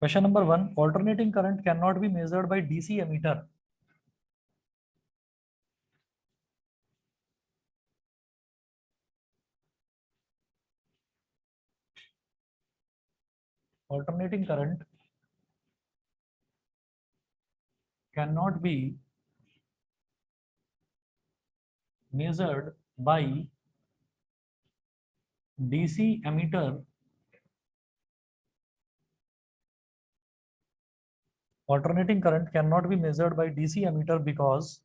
Question number 1, alternating current cannot be measured by DC ammeter. Alternating current cannot be measured by DC ammeter. Alternating current cannot be measured by DC ammeter because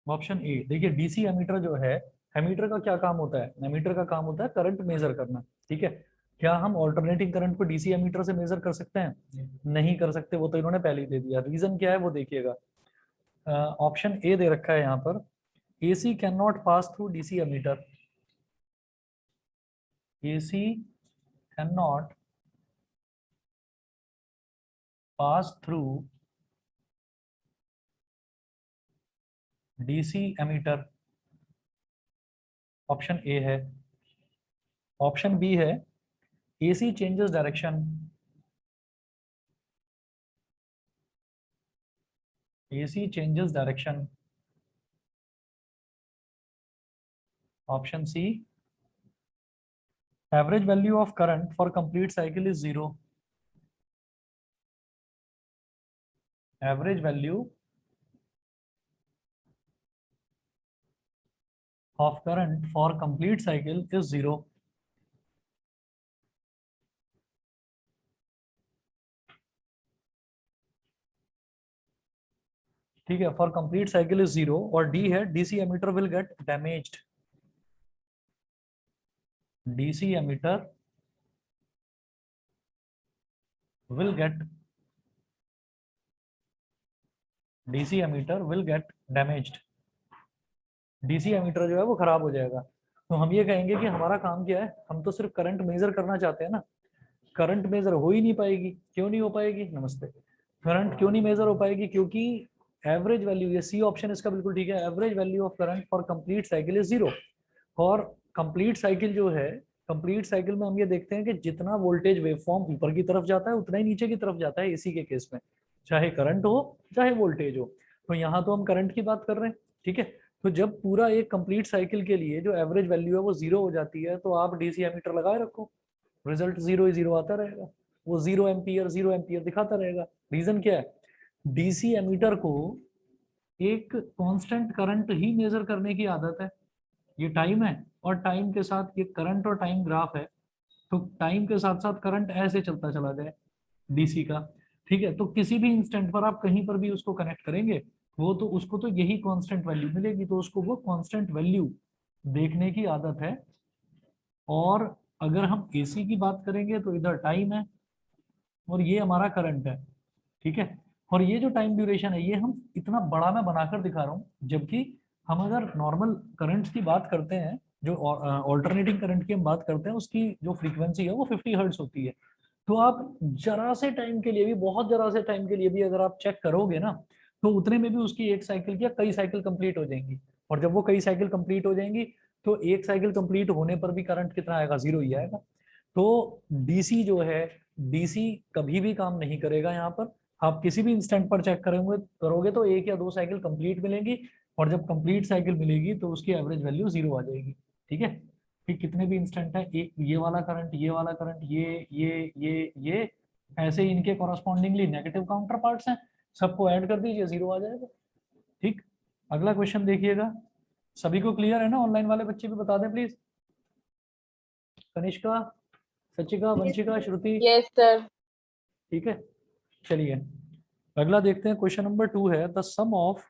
option A. देखिए DC ammeter जो है, ammeter का क्या काम होता है? Ammeter का काम होता है करंट मेजर करना, ठीक है। क्या हम ऑल्टरनेटिंग करंट को डीसी एमीटर से मेजर कर सकते हैं? नहीं कर सकते, वो तो इन्होंने पहले ही दे दिया। रीजन क्या है वो देखिएगा। ऑप्शन ए दे रखा है यहाँ पर, AC can not pass through DC ammeter. AC can not pass through DC ammeter, option A है। ऑप्शन बी है, AC changes direction. AC changes direction, option C, average value of current for complete cycle is 0. Average value of current for complete cycle is 0. ठीक है, for complete cycle is 0। और D है, DC ammeter will get damaged. DC ammeter will get, DC ammeter will get damaged. DC ammeter जो है वो खराब हो जाएगा। तो हम ये कहेंगे कि हमारा काम क्या है, हम तो सिर्फ करंट मेजर करना चाहते हैं ना। करंट मेजर हो ही नहीं पाएगी। क्यों नहीं हो पाएगी? नमस्ते। करंट क्यों नहीं मेजर हो पाएगी? क्योंकि एवरेज वैल्यू, ये सी ऑप्शन इसका बिल्कुल ठीक है, average value of current for complete cycle is 0। और कंप्लीट साइकिल जो है, कंप्लीट साइकिल में हम ये देखते हैं कि जितना वोल्टेज वेवफॉर्म ऊपर की तरफ जाता है उतना ही नीचे की तरफ जाता है एसी के केस में, चाहे करंट हो चाहे वोल्टेज हो। तो यहाँ तो हम करंट की बात कर रहे हैं, ठीक है। तो जब पूरा एक कंप्लीट साइकिल के लिए जो एवरेज वैल्यू है वो 0 हो जाती है, तो आप डीसी एमीटर लगाए रखो, रिजल्ट 0 ही 0 आता रहेगा। वो 0 एम्पियर दिखाता रहेगा। रीजन क्या है? डीसी एमीटर को एक कांस्टेंट करंट ही मेजर करने की आदत है। ये टाइम है और टाइम के साथ ये करंट और टाइम ग्राफ है, तो टाइम के साथ साथ करंट ऐसे चलता चला जाए डीसी का, ठीक है। तो किसी भी इंस्टेंट पर आप कहीं पर भी उसको कनेक्ट करेंगे, वो तो उसको तो यही कांस्टेंट वैल्यू मिलेगी, तो उसको वो कांस्टेंट वैल्यू देखने की आदत है। और अगर हम एसी की बात करेंगे तो इधर टाइम है और ये हमारा करंट है, ठीक है। और ये जो टाइम ड्यूरेशन है ये हम इतना बड़ा मैं बनाकर दिखा रहा हूँ, जबकि हम अगर नॉर्मल करंट की बात करते हैं, जो ऑल्टरनेटिंग करंट की हम बात करते हैं, उसकी जो फ्रीक्वेंसी है वो 50 हर्ट्ज होती है। तो आप जरा से टाइम के लिए भी, बहुत जरा से टाइम के लिए भी अगर आप चेक करोगे ना, तो उतने में भी उसकी एक साइकिल या कई साइकिल कंप्लीट हो जाएंगी। और जब वो कई साइकिल कंप्लीट हो जाएंगी, तो एक साइकिल कंप्लीट होने पर भी करंट कितना आएगा? 0 ही आएगा। तो डीसी जो है, डीसी कभी भी काम नहीं करेगा यहाँ पर। आप किसी भी इंस्टेंट पर चेक करोगे तो 1 या 2 साइकिल कंप्लीट मिलेंगी, और जब कंप्लीट साइकिल मिलेगी तो उसकी एवरेज वैल्यू 0 आ जाएगी, ठीक है। फिर कितने भी इंस्टेंट है, एक ये वाला करंट, ये वाला करंट, ये ऐसे ही इनके कॉरस्पॉन्डिंगली नेगेटिव काउंटर पार्ट्स हैं, सबको ऐड कर दीजिए, 0 आ जाएगा, ठीक। अगला क्वेश्चन देखिएगा। सभी को क्लियर है ना? ऑनलाइन वाले बच्चे भी बता दें please. Kanishka, Sachika, Vanshika, Shruti, yes sir. ठीक है। चलिए अगला देखते हैं। क्वेश्चन नंबर 2 है, the sum of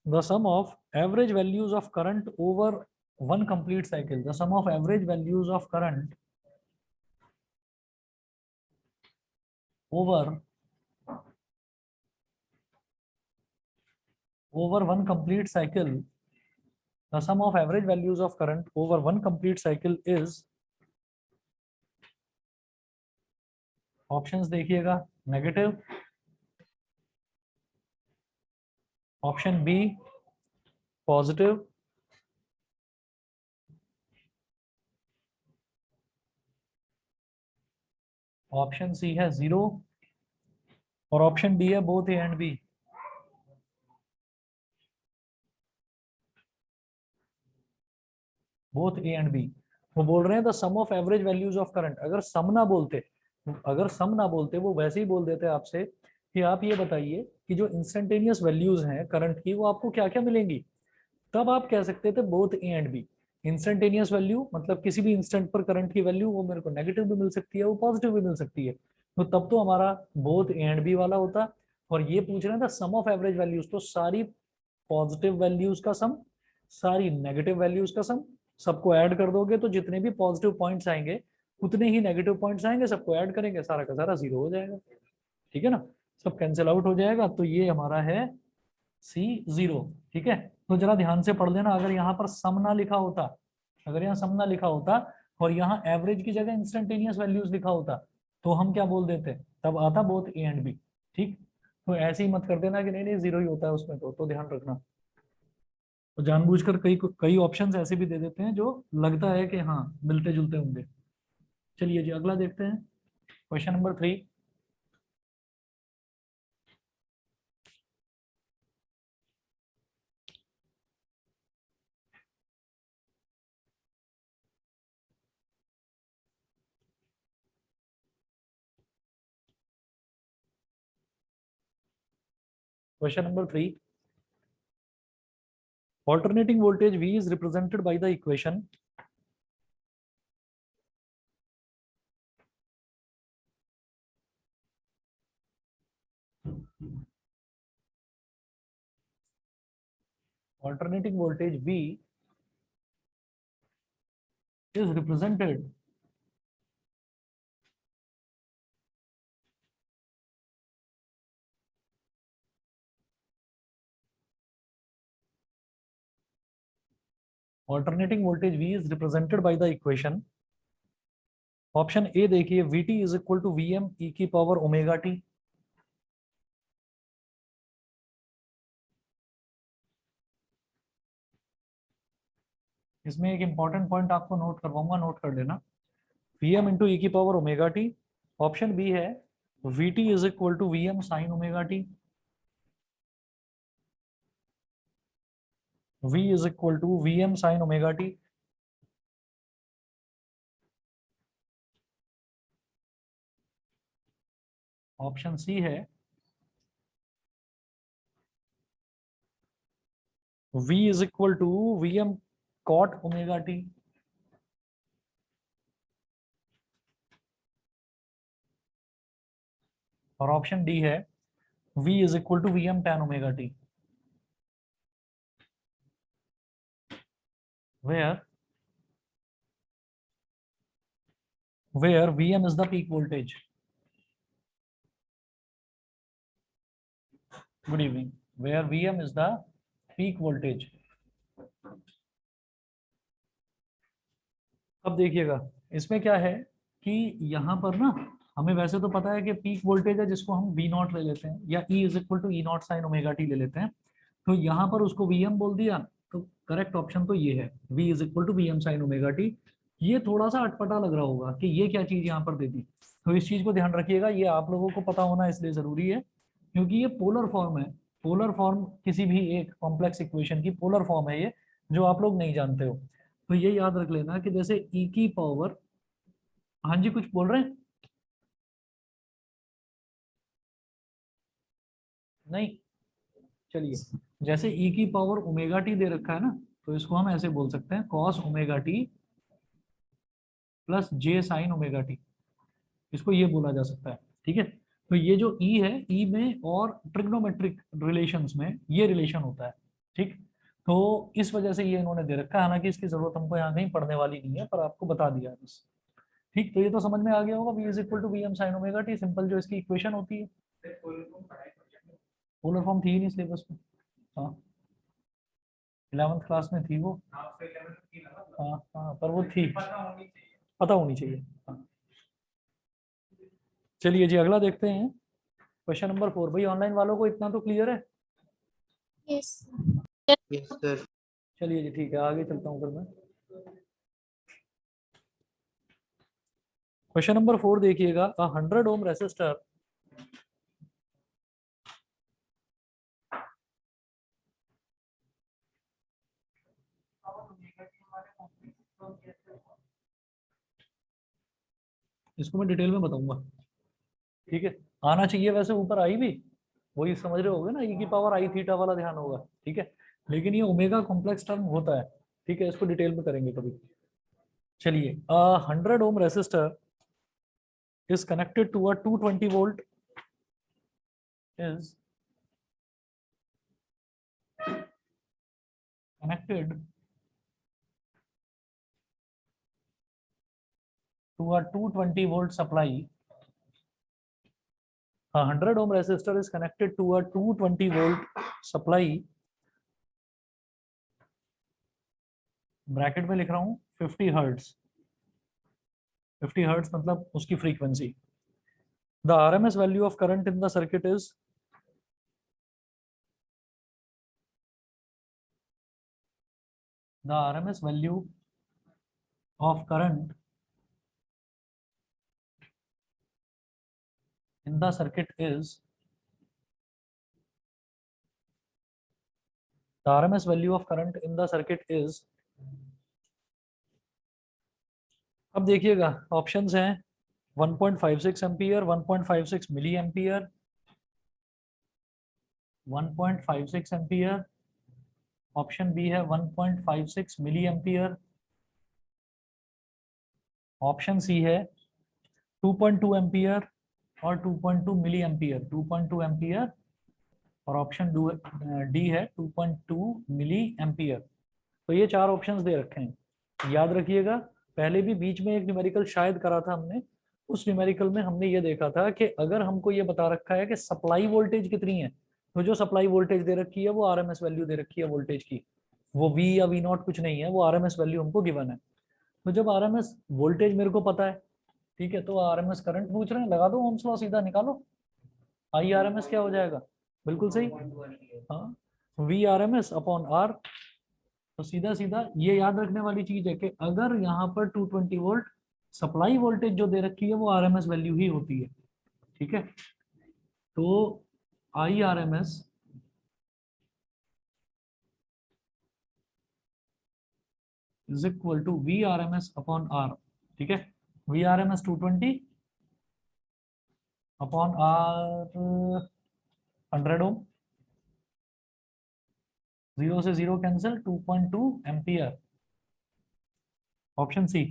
the sum of average values of current over one complete cycle. The sum of average values of current over one complete cycle. The sum of average values of current over one complete cycle is options देखिएगा, negative, option B positive, option C है zero, और option D है both A and B. Both A and B. वो बोल रहे हैं the sum of average values of current. अगर sum ना बोलते, अगर सम ना बोलते, वो वैसे ही बोल देते आपसे कि आप ये बताइए कि जो इंस्टेंटेनियस वैल्यूज हैं करंट की वो आपको क्या क्या मिलेंगी, तब आप कह सकते थे both A and B. Instantaneous value मतलब किसी भी इंस्टेंट पर करंट की वैल्यू, वो मेरे को नेगेटिव भी मिल सकती है, वो पॉजिटिव भी मिल सकती है, तो तब तो हमारा बोथ ए एंड बी वाला होता। और ये पूछ रहे थे सम ऑफ एवरेज वैल्यूज, तो सारी पॉजिटिव वैल्यूज का सम, सारी नेगेटिव वैल्यूज का सम, सबको ऐड कर दोगे तो जितने भी पॉजिटिव पॉइंट्स आएंगे उतने ही नेगेटिव पॉइंट्स आएंगे, सबको ऐड करेंगे सारा का सारा जीरो हो जाएगा। ठीक है ना, सब कैंसिल आउट हो जाएगा, तो ये हमारा है सी जीरो। ठीक है, तो जरा ध्यान से पढ़ लेना, अगर यहाँ पर सम ना लिखा होता, अगर यहाँ सम ना लिखा होता और यहाँ एवरेज की जगह इंस्टेंटेनियस वैल्यूज लिखा होता, तो हम क्या बोल देते, तब आता बोथ ए एंड बी। ठीक, तो ऐसे ही मत कर देना कि नहीं नहीं जीरो ही होता है उसमें, तो ध्यान रखना। तो जानबूझकर कई कई ऑप्शंस ऐसे भी दे देते हैं जो लगता है कि हाँ मिलते जुलते होंगे। चलिए जी अगला देखते हैं, question number 3। Question number 3, alternating voltage V is represented by the equation alternating voltage V is represented alternating voltage V is represented by the equation। Option A देखिए, Vt is equal to Vm e की power omega T. इसमें एक important point आपको note करवाऊंगा, note कर लेना, Vm into E की power omega T. Option B है Vt is equal to Vm sine omega T. V is equal to Vm sine omega T. Option C है V is equal to Vm cot omega T. और option D है V is equal to Vm tan omega T, where where Vm is the peak voltage। Good evening, where Vm is the peak voltage। अब देखिएगा, इसमें क्या है कि यहाँ पर ना हमें वैसे तो पता है कि पीक वोल्टेज है जिसको हम वी नॉट ले लेते हैं, या E is equal to E naught sine omega T ले लेते हैं, तो यहाँ पर उसको Vm बोल दिया, तो करेक्ट ऑप्शन तो ये है V is equal to Vm sine omega T. ये थोड़ा सा अटपटा लग रहा होगा कि ये क्या चीज यहाँ पर दे दी, तो इस चीज को ध्यान रखिएगा, ये आप लोगों को पता होना इसलिए जरूरी है क्योंकि ये पोलर फॉर्म है। पोलर फॉर्म किसी भी एक कॉम्प्लेक्स इक्वेशन की पोलर फॉर्म है ये, जो आप लोग नहीं जानते हो। तो ये याद रख लेना कि जैसे ई की पावर, हाँ जी कुछ बोल रहे हैं, नहीं, चलिए, जैसे ई की पावर ओमेगा टी दे रखा है ना, तो इसको हम ऐसे बोल सकते हैं कॉस ओमेगा टी प्लस जे साइन ओमेगा टी, इसको ये बोला जा सकता है। ठीक है, तो ये जो ई है, ई में और ट्रिग्नोमेट्रिक रिलेशंस में ये रिलेशन होता है। ठीक, तो इस वजह से ये इन्होंने दे रखा है, हालांकि इसकी जरूरत हमको यहाँ कहीं पढ़ने वाली नहीं है, पर आपको बता दिया है बस। ठीक, तो ये तो समझ में आ गया होगा, V is equal to V M sine omega T, simple जो इसकी इक्वेशन होती है। पोलर फॉर्म थी ही नहीं सिलेबस में। हाँ, 11th क्लास में थी वो। हाँ हाँ, पर वो थी, पता होनी चाहिए। हाँ, चलिए जी अगला देखते हैं, क्वेश्चन नंबर 4। भाई ऑनलाइन वालों को इतना तो क्लियर है? Yes sir. चलिए जी ठीक है, आगे चलता हूँ फिर मैं। क्वेश्चन नंबर 4 देखिएगा, 100 ओम रेसिस्टर इसको मैं डिटेल में बताऊंगा, ठीक है। आना चाहिए वैसे ऊपर आई भी, वही समझ रहे होगे ना, ई की पावर आई थीटा वाला ध्यान होगा, ठीक है। लेकिन ये ओमेगा कॉम्प्लेक्स टर्म होता है, ठीक है, इसको डिटेल में करेंगे कभी। चलिए 100 ohm resistor is connected to a 220 volt is connected to a 220 volt supply. A 100 ohm resistor is connected to a 220 volt supply, bracket में लिख रहा हूँ 50 हर्ट्ज। 50 हर्ट्ज मतलब उसकी frequency. The RMS value of current in the circuit is, the RMS value of current in the circuit is, the RMS value of current in the circuit is, अब देखिएगा options हैं 1.56 ampere, 1.56 milli ampere, 1.56 ampere, option B है 1.56 milli ampere, option C है 2.2 ampere और 2.2 milli ampere, 2.2 ampere, और option D है 2.2 milli ampere. तो ये चार ऑप्शंस दे रखे हैं, याद रखिएगा। पहले भी बीच में एक न्यूमेरिकल शायद करा था हमने, उस न्यूमेरिकल में हमने ये देखा था कि अगर हमको ये बता रखा है कि सप्लाई वोल्टेज कितनी है, तो जो सप्लाई वोल्टेज दे रखी है वो आरएमएस वैल्यू दे रखी है वोल्टेज की, वो वी या वी नॉट कुछ नहीं है, वो आरएमएस वैल्यू हमको गिवन है। तो जब आरएमएस वोल्टेज मेरे को पता है, ठीक है, तो आरएमएस करंट पूछ रहे हैं, लगा दो ओम्स लॉ, सीधा निकालो। आई आरएमएस क्या हो जाएगा, बिल्कुल सही, हाँ, वी आरएमएस अपॉन आर। तो सीधा सीधा ये याद रखने वाली चीज है कि अगर यहाँ पर 220 वोल्ट सप्लाई वोल्टेज जो दे रखी है वो आरएमएस वैल्यू ही होती है, ठीक है। तो I RMS is equal to V RMS upon R, ठीक है। V RMS 220 upon R 100 ohm, 0 से 0 cancel, 2.2 ampere, option C.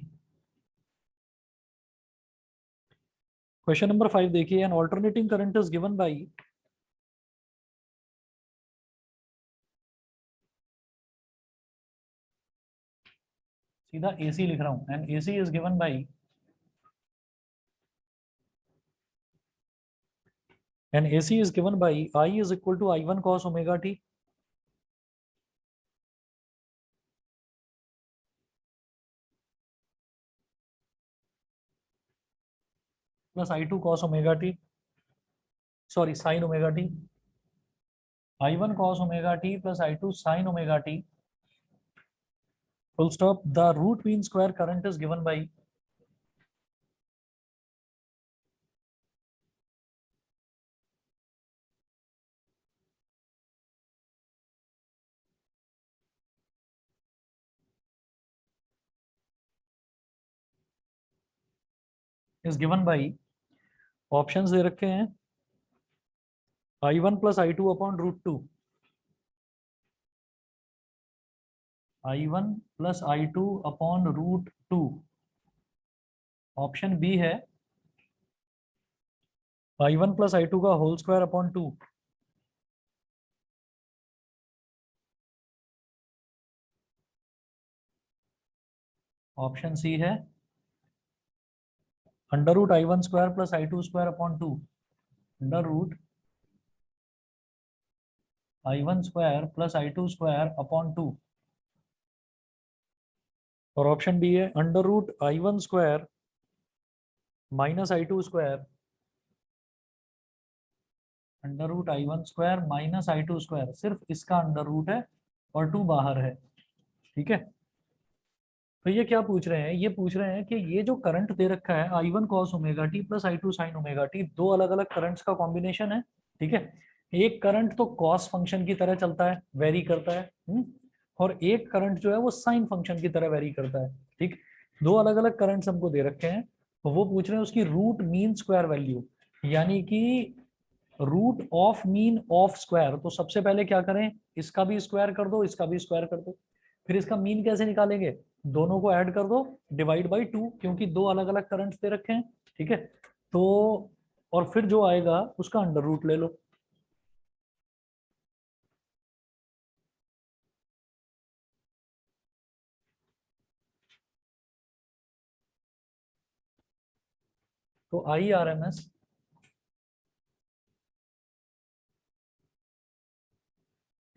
Question number 5 देखिए, an alternating current is given by, सीधा एसी लिख रहा हूं, an AC is given by, an AC is given by I is equal to I one cos omega T plus I two cos omega T, sorry sine omega T, I one cos omega T plus I two sine omega T, full stop. The root mean square current is given by, is given by, options दे रखे हैं I one plus I two upon root two, I one plus I two upon root two, option B है I one plus I two का whole square upon two, option C है under root I one square plus I two square upon two, under root I one square plus I two square upon two, और option B है under root I one square minus I two square under root I1 square minus I2 square, सिर्फ इसका under root है और 2 बाहर है। ठीक है, तो ये क्या पूछ रहे हैं, ये पूछ रहे हैं कि ये जो करंट दे रखा है I1 cos omega T plus I2 sin omega T, दो अलग अलग करंट्स का कॉम्बिनेशन है। ठीक है, एक करंट तो कॉस फंक्शन की तरह चलता है, वेरी करता है, और एक करंट जो है वो साइन फंक्शन की तरह वेरी करता है। ठीक, दो अलग अलग करंट्स हमको दे रखे हैं, तो वो पूछ रहे हैं उसकी रूट मीन स्क्वायर वैल्यू, यानी कि root of mean of square. तो सबसे पहले क्या करें, इसका भी स्क्वायर कर दो, इसका भी स्क्वायर कर दो। फिर इसका मीन कैसे निकालेंगे, दोनों को ऐड कर दो, डिवाइड बाई 2, क्योंकि दो अलग अलग करंट्स दे रखे हैं। ठीक है, तो और फिर जो आएगा उसका अंडर रूट ले लो। तो I R M S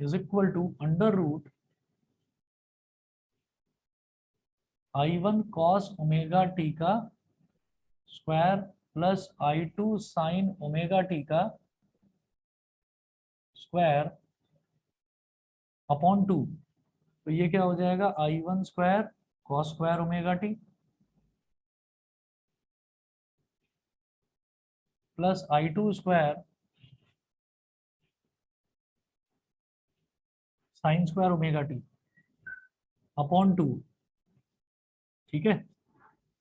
is equal to under root I1 cos omega t का square plus I2 sin omega t का स्क्वायर अपॉन 2। तो ये क्या हो जाएगा, I1 square cos square omega T plus I2 square sine square omega t upon 2। ठीक है,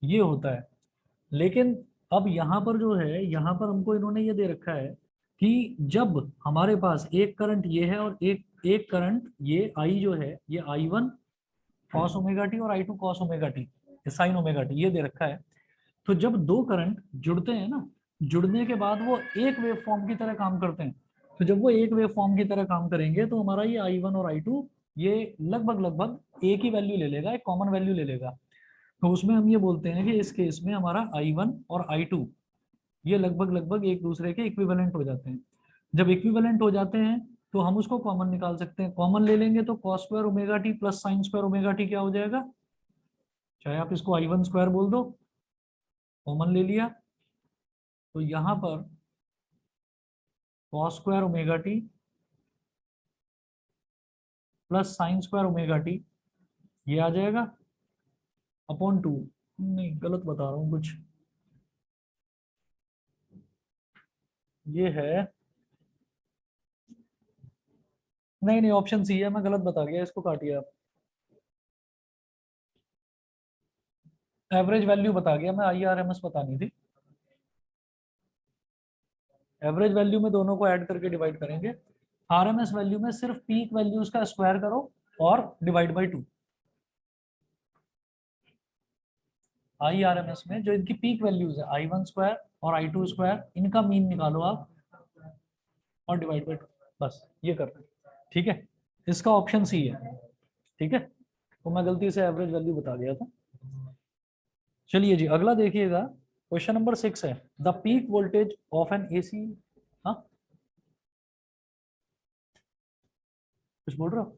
ये होता है। लेकिन अब यहाँ पर जो है, यहाँ पर हमको इन्होंने ये दे रखा है कि जब हमारे पास एक करंट ये है और एक एक करंट ये आई जो है, ये I1 कॉस ओमेगा टी और I2 cos omega T sign omega T, ये दे रखा है। तो जब दो करंट जुड़ते हैं ना, जुड़ने के बाद वो एक वेव फॉर्म की तरह काम करते हैं। तो जब वो एक वेव फॉर्म की तरह काम करेंगे तो हमारा ये I1 और I2 ये लगभग लगभग एक ही वैल्यू ले लेगा, एक कॉमन वैल्यू ले लेगा। तो उसमें हम ये बोलते हैं कि इस केस में हमारा I1 और I2 ये लगभग लगभग एक दूसरे के इक्विवेलेंट हो जाते हैं। जब इक्विवेलेंट हो जाते हैं तो हम उसको कॉमन निकाल सकते हैं। कॉमन ले लेंगे तो cos square omega T plus sign square omega T क्या हो जाएगा, चाहे आप इसको I1 स्क्वायर बोल दो, कॉमन ले लिया, तो यहाँ पर cos square omega T plus sign square omega T ये आ जाएगा अपॉन 2। नहीं, गलत बता रहा हूँ कुछ, ये है, नहीं नहीं ऑप्शन सी है, मैं गलत बता गया, इसको काटिए आप। एवरेज वैल्यू बता गया मैं, IRMS बतानी थी। एवरेज वैल्यू में दोनों को ऐड करके डिवाइड करेंगे, RMS वैल्यू में सिर्फ पीक वैल्यूज का स्क्वायर करो और डिवाइड बाई 2। IRMS में जो इनकी पीक वैल्यूज है I1 स्क्वायर और I2 स्क्वायर, इनका मीन निकालो आप और डिवाइड बाई 2, बस ये करना है। ठीक है, इसका ऑप्शन सी है। ठीक है, तो मैं गलती से एवरेज वैल्यू बता दिया था। चलिए जी, अगला देखिएगा, क्वेश्चन नंबर 6 है, the peak voltage of N AC. हाँ, कुछ बोल रहे हो,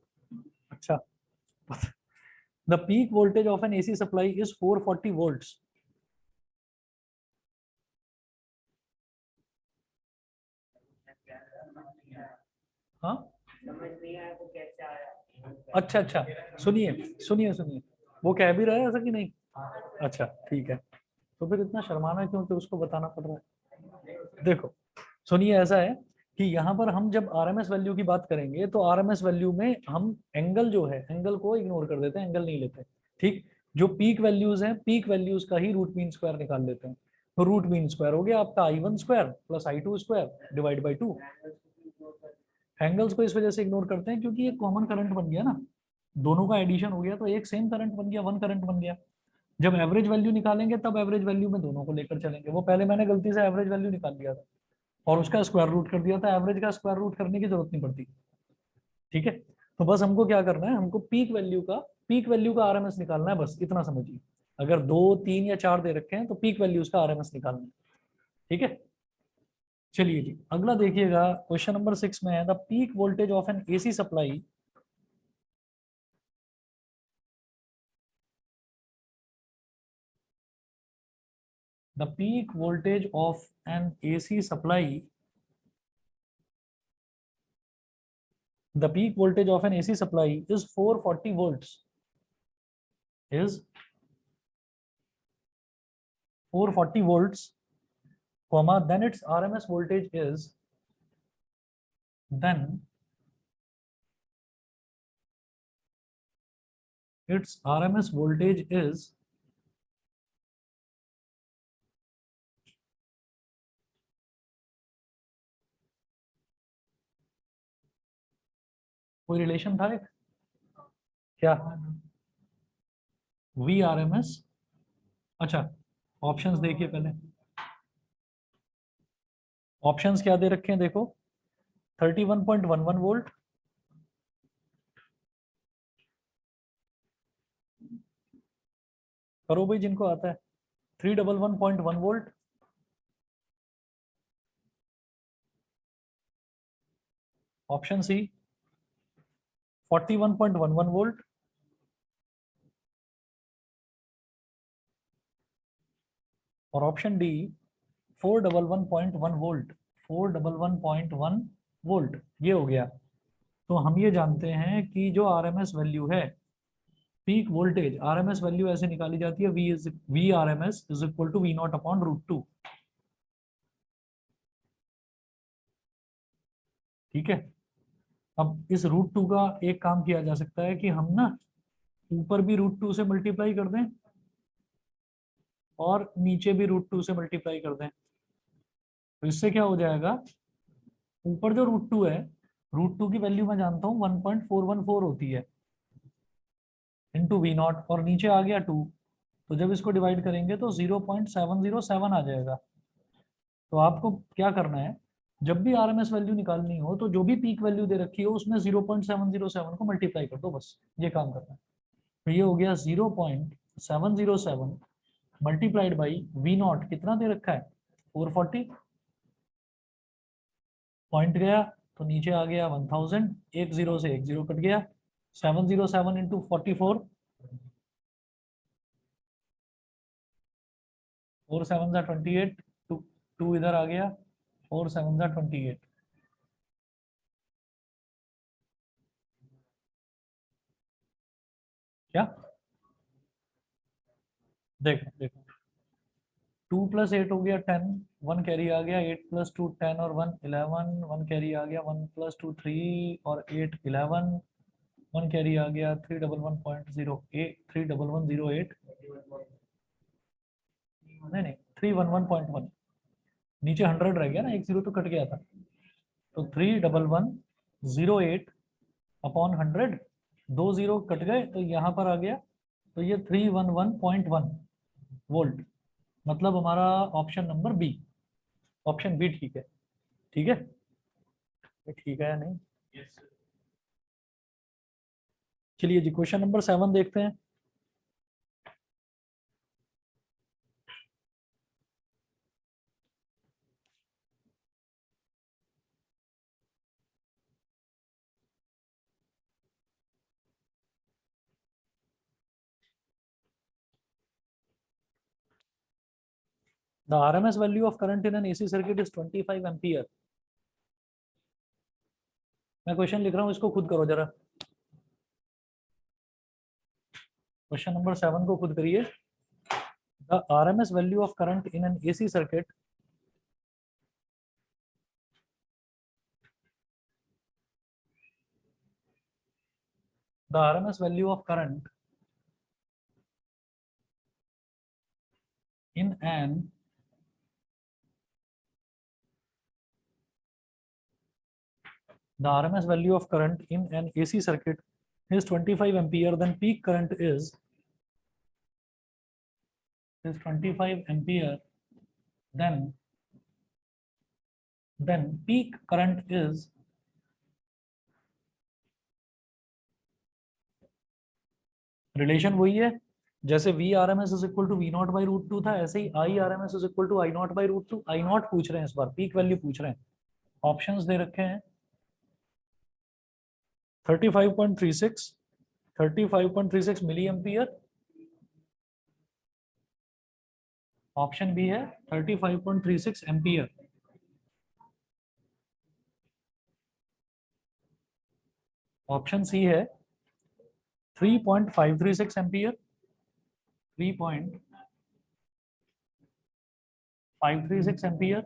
अच्छा। The peak voltage of N AC supply is 440 volts. हाँ, अच्छा अच्छा, सुनिए सुनिए सुनिए, वो कह भी रहा है ऐसा कि नहीं, अच्छा ठीक है, तो फिर इतना शर्माना क्यों कि उसको बताना पड़ रहा है। देखो, सुनिए, ऐसा है कि यहाँ पर हम जब RMS वैल्यू की बात करेंगे तो RMS वैल्यू में हम एंगल जो है, एंगल को इग्नोर कर देते हैं, एंगल नहीं लेते। ठीक, जो पीक वैल्यूज हैं, पीक वैल्यूज का ही रूट मीन स्क्वायर निकाल लेते हैं। तो रूट मीन स्क्वायर हो गया आपका I1 square plus I2 square divide by 2। Angles को इस वजह से इग्नोर करते हैं क्योंकि ये कॉमन करंट बन गया ना, दोनों का एडिशन हो गया तो एक सेम करंट बन गया, वन करंट बन गया। जब एवरेज वैल्यू निकालेंगे तब एवरेज वैल्यू में दोनों को लेकर चलेंगे। वो पहले मैंने गलती से एवरेज वैल्यू निकाल दिया था और उसका स्क्वायर रूट कर दिया था, एवरेज का स्क्वायर रूट करने की जरूरत नहीं पड़ती। ठीक है, तो बस हमको क्या करना है, हमको पीक वैल्यू का RMS निकालना है, बस इतना समझिए। अगर 2 3 या 4 दे रखे हैं तो पीक वैल्यूज का RMS निकालना है। ठीक है, चलिए जी, अगला देखिएगा, क्वेश्चन नंबर 6 में है, the peak voltage of an AC supply the peak voltage of an AC supply the peak voltage of an AC supply is 440 volts, is 440 volts, comma, then its RMS voltage is, then its RMS voltage is कोई relation था एक क्या VRMS? अच्छा options देखिए पहले, options क्या दे रखे हैं देखो, 31.11 वोल्ट, करो भाई जिनको आता है, 311.1 वोल्ट, ऑप्शन सी 41.11 वोल्ट, और ऑप्शन डी 411.1 वोल्ट, 411.1 वोल्ट। ये हो गया। तो हम ये जानते हैं कि जो आरएमएस वैल्यू है, पीक वोल्टेज आरएमएस वैल्यू ऐसे निकाली जाती है, V R M S is equal to V naught upon √2। ठीक है, अब इस √2 का एक काम किया जा सकता है कि हम ना ऊपर भी √2 से मल्टीप्लाई कर दें और नीचे भी √2 से मल्टीप्लाई कर दें। तो इससे क्या हो जाएगा, ऊपर जो √2 है, √2 की वैल्यू मैं जानता हूँ 1.414 होती है इंटू वी नॉट, और नीचे आ गया 2, तो जब इसको डिवाइड करेंगे तो 0.707 आ जाएगा। तो आपको क्या करना है, जब भी आरएमएस वैल्यू निकालनी हो तो जो भी पीक वैल्यू दे रखी हो उसमें 0.707 को मल्टीप्लाई कर दो, बस ये काम करना है। तो ये हो गया 0.707 मल्टीप्लाइड बाई वी नॉट, कितना दे रखा है 440, पॉइंट गया तो नीचे आ गया 1000, एक जीरो से एक जीरो कट गया, 707 इंटू 44, 4 7 जा 28, 2 इधर आ गया, 4 7 जा 28। क्या देखो देखो, 2 + 8 हो गया 10, 1 कैरी आ गया, 8 + 2 10 और 1 11, 1 कैरी आ गया, 1 + 2 3 और 8 11, 1 कैरी आ गया, 311.08, 31108, नहीं नहीं 311.1, नीचे 100 रह गया ना, एक जीरो तो कट गया था, तो 31108 अपॉन 100, 2 जीरो कट गए तो यहाँ पर आ गया, तो ये 311.1 वोल्ट, मतलब हमारा option number B, option B ठीक है। ठीक है, ये ठीक है या नहीं? चलिए जी क्वेश्चन नंबर 7 देखते हैं। The RMS value of current in an AC circuit is 25 ampere. मैं क्वेश्चन लिख रहा हूँ, इसको खुद करो जरा, क्वेश्चन नंबर 7 को खुद करिए। The RMS value of current in an AC circuit, the RMS value of current in an the RMS value of current in an AC circuit is 25 ampere, then peak current is 25 ampere, then peak current is relation वही है, जैसे V R M S is equal to V nought by √2 था, ऐसे ही I R M S is equal to I nought by √2। I nought पूछ रहे हैं इस बार, पीक वैल्यू पूछ रहे हैं। ऑप्शंस दे रखे हैं 35.36, 35.36 मिली एम्पियर, ऑप्शन बी है 35.36 एम्पियर। ऑप्शन सी है 3.536 एम्पियर, 3.536 एम्पियर,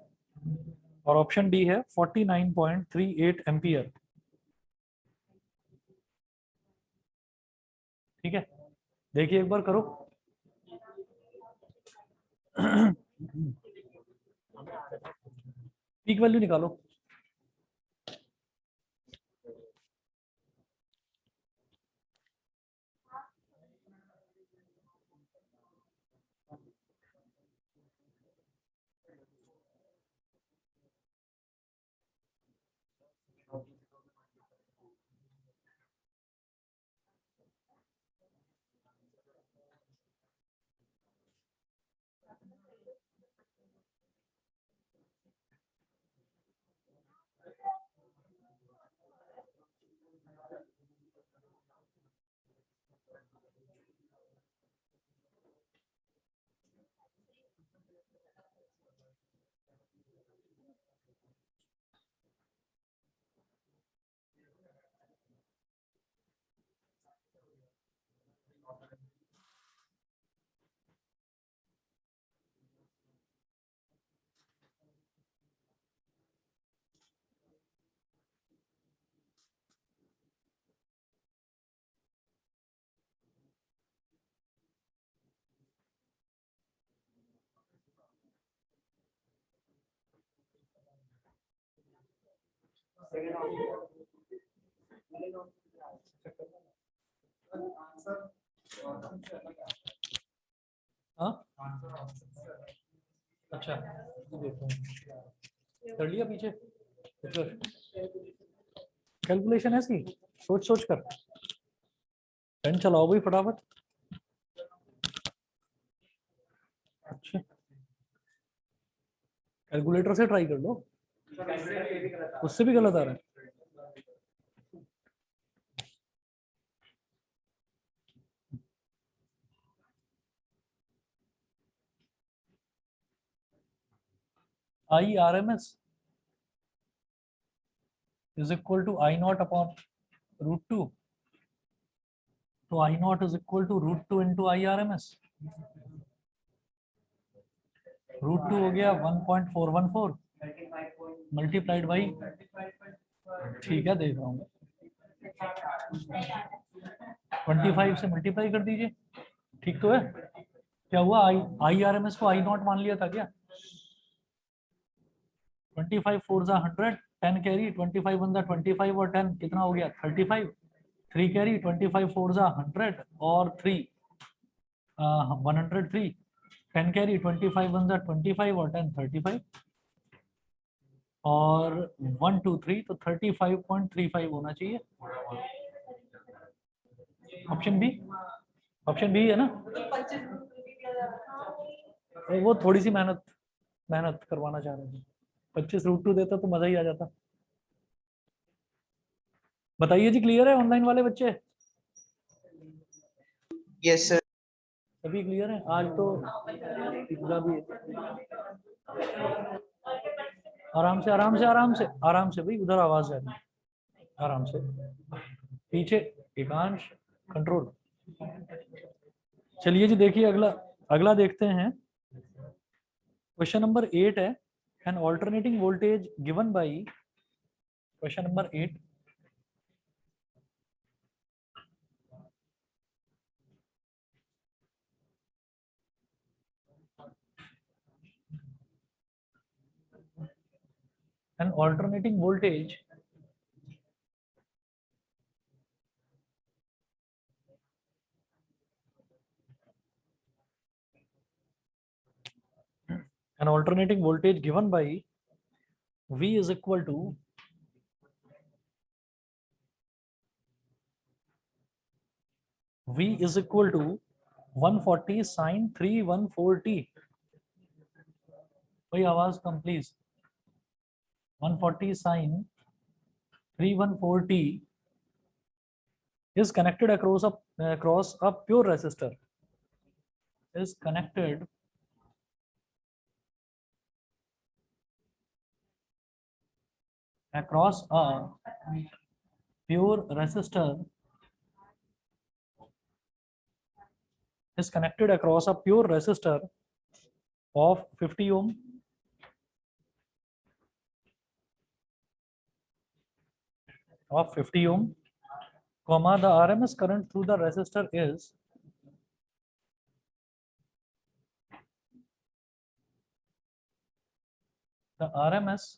और ऑप्शन डी है 49.38 एम्पियर। ठीक है, देखिए एक बार करो। पीक वैल्यू निकालो। हाँ अच्छा, देखो कर लिया पीछे। कैलकुलेशन है इसकी, सोच सोच कर पेन चलाओ भाई फटाफट। अच्छा, कैलकुलेटर से ट्राई कर लो, उससे भी गलत आ रहा है। IRMS is equal to I naught upon √2, तो I naught is equal to √2 into IRMS। √2 हो गया 1.414 मल्टीप्लाइड बाई, ठीक है देख रहा हूँ, 25 से मल्टीप्लाई कर दीजिए, ठीक तो है। क्या हुआ, IRMS को I नॉट मान लिया था क्या। 25 4 जा 100, 10 कैरी, 25 1 जा 25 और 10 कितना हो गया 35, 3 कैरी, 25 4 जा 100 और 3 103, 10 कैरी, 25 1 जा 25 और 10 35 और 1 2 3, तो 35.35 होना चाहिए। ऑप्शन बी, ऑप्शन बी है ना। वो थोड़ी सी मेहनत मेहनत करवाना चाह रहे थे, 25 √2 देता तो मजा ही आ जाता। बताइए जी, क्लियर है ऑनलाइन वाले बच्चे, Yes, sir. सभी क्लियर है। आज तो इतना भी आराम से आराम से आराम से आराम से भाई, उधर आवाज है, आराम से पीछे एकांश कंट्रोल। चलिए जी देखिए, अगला अगला देखते हैं। क्वेश्चन नंबर 8 है, an alternating voltage given by, question number 8, an alternating voltage given by V is equal to V is equal to 140 sin 314t। कोई आवाज come please. 140 sin 314t is connected across a pure resistor, is connected across a pure resistor is connected across a pure resistor of 50 ohm comma the RMS current through the resistor is the RMS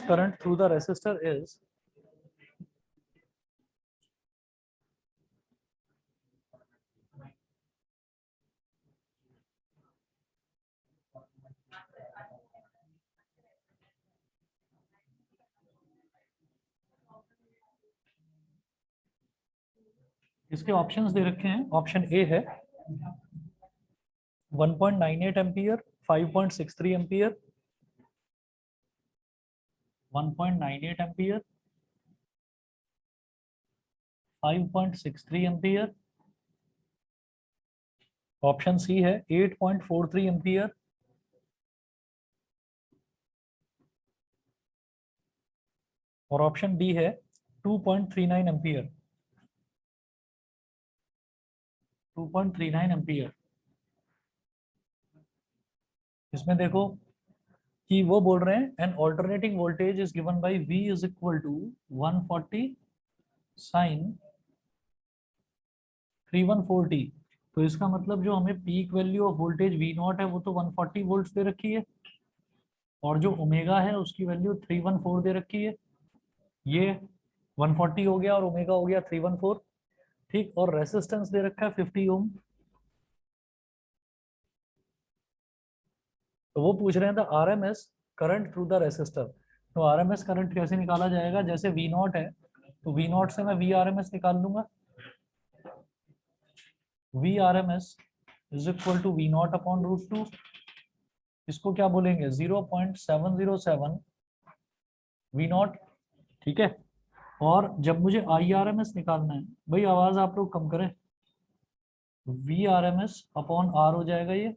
current through the resistor is इसके options दे रखे हैं। Option A है 1.98 ampere, 5.63 ampere, 1.98 ampere, 5.63 ampere. Option C है 8.43 ampere, और option D है 2.39 ampere. 2.39 ampere. इसमें देखो कि वो बोल रहे हैं an alternating voltage is given by V is equal to 140 sine 314t। तो इसका मतलब जो हमें peak value of voltage V naught है वो तो 140 वोल्ट दे रखी है, और जो ओमेगा है उसकी वैल्यू 314 दे रखी है। ये 140 हो गया और ओमेगा हो गया 314, ठीक। और रेसिस्टेंस दे रखा है 50 ओम। तो वो पूछ रहे हैं the RMS current through the resistor. तो RMS करंट कैसे निकाला जाएगा? जैसे V नॉट है तो V नॉट से मैं VRMS निकाल लूंगा। VRMS is equal to V naught upon √2। इसको क्या बोलेंगे? 0.707 V नॉट, ठीक है। और जब मुझे IRMS निकालना है, भाई आवाज आप लोग कम करें, VRMS अपॉन R हो जाएगा ये,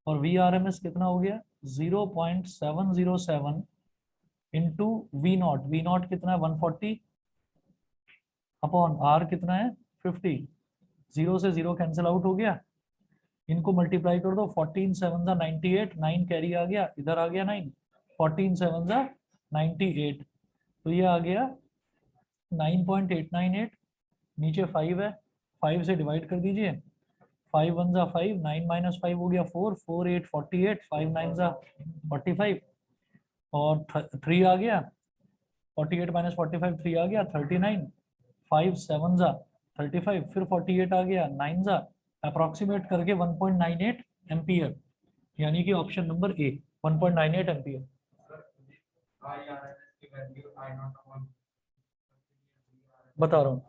और VRMS कितना हो गया? 0.707 इंटू वी नॉट कितना है? 140 अपॉन R कितना है? 50। जीरो से जीरो कैंसिल आउट हो गया, इनको मल्टीप्लाई कर दो। 14 7 जा 98, 9 कैरी आ गया, इधर आ गया 9, 14 7 जा 98, तो ये आ गया 9.898। नीचे 5 है, 5 से डिवाइड कर दीजिए। 5 1 जा 5, 9 माइनस 5 हो गया 4, 4 8 48, 5 9 जा 45, और 3 आ गया, 48 माइनस 45 3 आ गया 39, 5 7 जा 35, फिर 48 आ गया, 9 जा अप्रोक्सीमेट करके 1.98 एम्पियर, यानी कि ऑप्शन नंबर ए 1.98 एम्पियर। बता रहा हूँ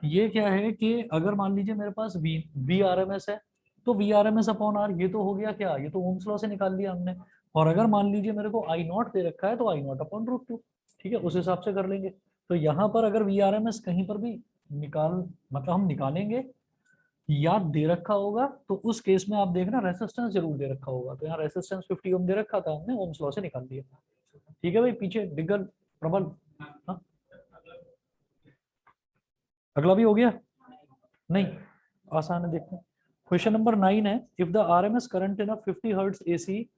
ये क्या है कि अगर मान लीजिए मेरे पास वी आर एम एस है, तो V R M S upon R, ये तो हो गया क्या? ये तो ओम्स लॉ से निकाल लिया हमने। और अगर मान लीजिए मेरे को आई नॉट दे रखा है तो आई नॉट अपॉन √2, ठीक है, उस हिसाब से कर लेंगे। तो यहाँ पर अगर वी आर एम एस कहीं पर भी निकाल, मतलब हम निकालेंगे, याद दे रखा होगा, तो उस केस में आप देखना रेसिस्टेंस जरूर दे रखा होगा। तो यहाँ रेसिस्टेंस 50 ओम दे रखा था, हमने ओम्स लॉ से निकाल दिया। ठीक है भाई, पीछे डिगर प्रबल। हाँ, अगला भी हो गया? नहीं, आसान है, देखो। क्वेश्चन नंबर 9 है, if the RMS current in a 50 hertz AC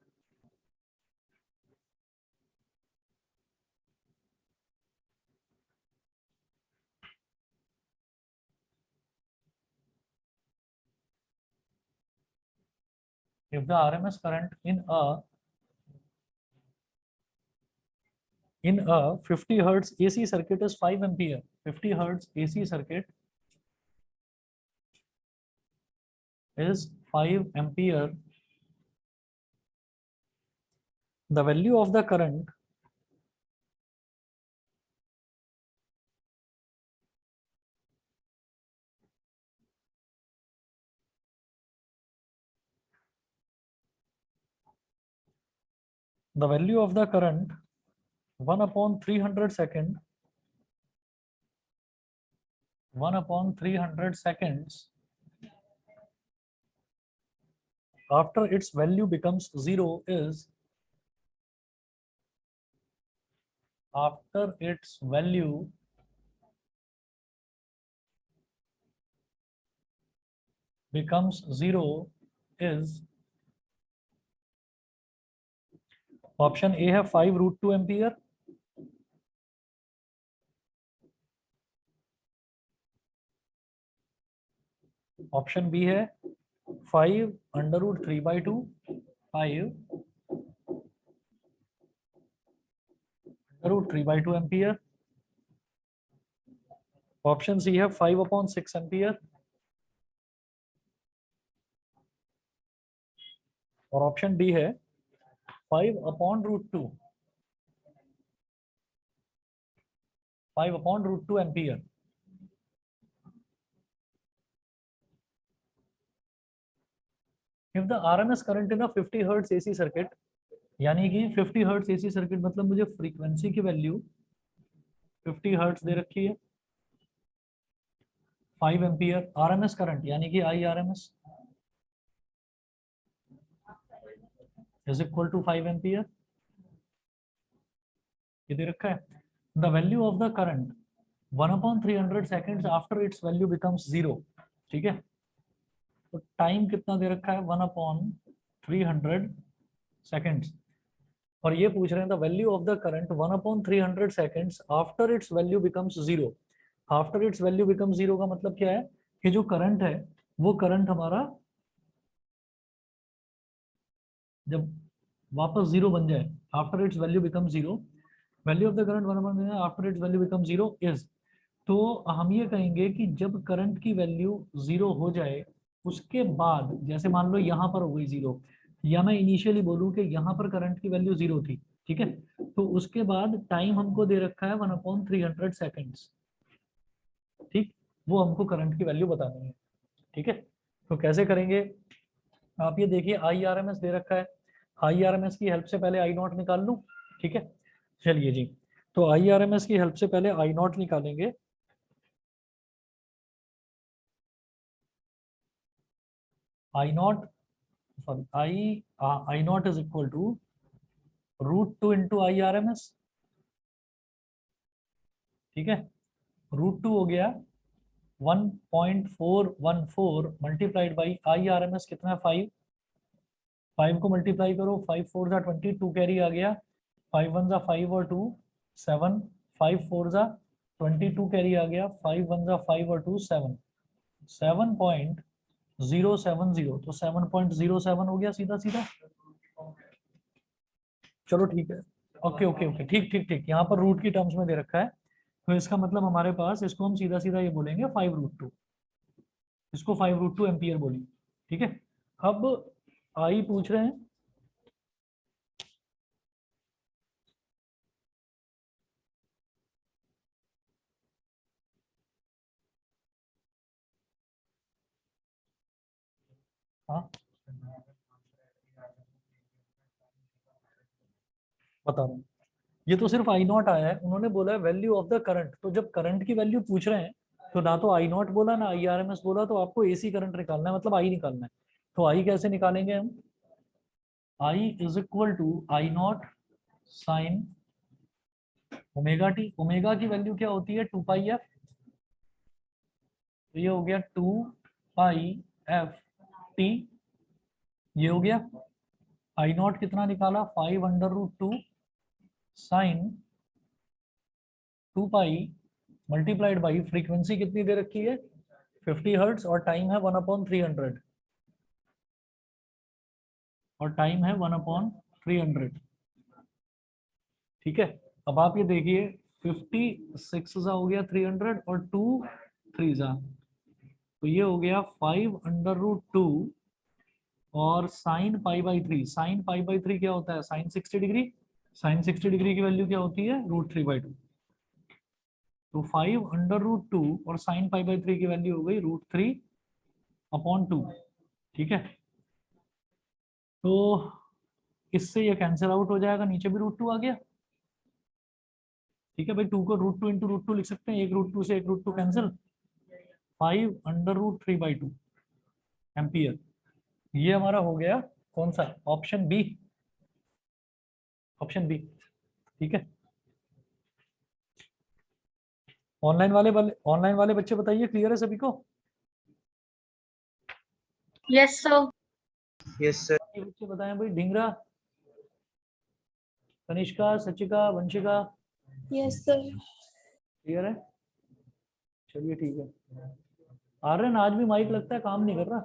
if the RMS current in a 50 hertz AC circuit is 5 ampere, 50 hertz AC circuit is 5 ampere, the value of the current the value of the current 1 upon 300 second 1 upon 300 seconds after its value becomes 0 is after its value becomes 0 is option A है 5√2 ampere, option B है 5√3/2 5√3/2 ampere, option C है 5/6 ampere और option D है 5/√2 5/√2 ampere. If the RMS current in a 50 hertz AC circuit, यानी कि 50 hertz AC circuit मतलब मुझे frequency की वैल्यू 50 हर्ट्ज दे रखी है, 5 एम्पियर RMS करंट यानी कि IRMS is equal to 5 ampere, ये दे रखा है। The value of the current 1/300 seconds after its value becomes 0, ठीक है। तो टाइम कितना दे रखा है 1/300 सेकेंड्स, और ये पूछ रहे हैं the value of the current 1/300 seconds after its value becomes 0। After its value becomes 0 का मतलब क्या है कि जो करंट है वो करंट हमारा जब वापस 0 बन जाए, after its value become 0, value of the current 1/3 after its value become 0 is, तो हम ये कहेंगे कि जब करंट की वैल्यू 0 हो जाए उसके बाद, जैसे मान लो यहाँ पर हो गई 0, या मैं इनिशियली बोलूँ कि यहाँ पर करंट की वैल्यू 0 थी, ठीक है, तो उसके बाद टाइम हमको दे रखा है 1/300 सेकेंड्स, ठीक, वो हमको करंट की वैल्यू बतानी है, ठीक है। तो कैसे करेंगे, आप ये देखिए IRMS दे रखा है, IRMS की हेल्प से पहले I0 निकाल लूं, ठीक है, चलिए जी। तो IRMS की हेल्प से पहले I0 निकालेंगे, I0 sorry I0 is equal to √2 into IRMS, ठीक है, √2 हो गया 1.414 मल्टीप्लाइड बाई IRMS कितना है 5, 5 को मल्टीप्लाई करो, 5 4 जा 22 कैरी आ गया, 5 1 जा 5 और 2 7, 5 4 जा 22 कैरी आ गया, 5 1 जा 5 और 2 7, 7.070, तो 7.07 हो गया सीधा सीधा। चलो ठीक है, ओके ओके ओके, ठीक ठीक ठीक, यहाँ पर रूट की टर्म्स में दे रखा है, तो इसका मतलब हमारे पास, इसको हम सीधा सीधा ये बोलेंगे 5√2, इसको 5√2 एम्पियर बोली, ठीक है। अब आई पूछ रहे हैं, हाँ बता रहा हूँ, ये तो सिर्फ I0 आया है, उन्होंने बोला है वैल्यू ऑफ द करंट, तो जब करंट की वैल्यू पूछ रहे हैं तो ना तो I0 बोला ना IRMS बोला, तो आपको AC करंट निकालना है, मतलब I निकालना है। तो I कैसे निकालेंगे हम, I is equal to I0 sine omega T, omega की वैल्यू क्या होती है 2πf, तो ये हो गया 2πf टी, ये हो गया I0 कितना निकाला 5√2 साइन 2π मल्टीप्लाइड बाई फ्रीक्वेंसी कितनी दे रखी है 50 हर्ट्ज, और टाइम है 1/300, और टाइम है 1/300, ठीक है। अब आप ये देखिए 56 जा हो गया 300 और 2 3 जा, तो ये हो गया 5√2 और sine pi by 3, sine pi by 3 क्या होता है, साइन 60 डिग्री, साइन 60 डिग्री की वैल्यू क्या होती है, √3/2। तो 5 अंडर √2 और साइन पाई बाई 3 की वैल्यू हो गई √3/2। ठीक है, तो इससे ये कैंसिल आउट हो जाएगा, नीचे भी √2 आ गया। ठीक है भाई, 2 को √2 इंटू √2 लिख सकते हैं, एक √2 से एक √2 कैंसिल, 5 अंडर √3/2 एम्पियर। ये हमारा हो गया कौन सा, ऑप्शन बी, ऑप्शन बी। ठीक है, ऑनलाइन वाले बच्चे बताइए, क्लियर है सभी को? Yes sir. Yes, sir. ये बच्चे बताएं भाई, Dhingra, Kanishka, Sachika, Vanshika, yes sir. Clear है? चलिए ठीक है। आर्यन आज भी माइक लगता है काम नहीं कर रहा।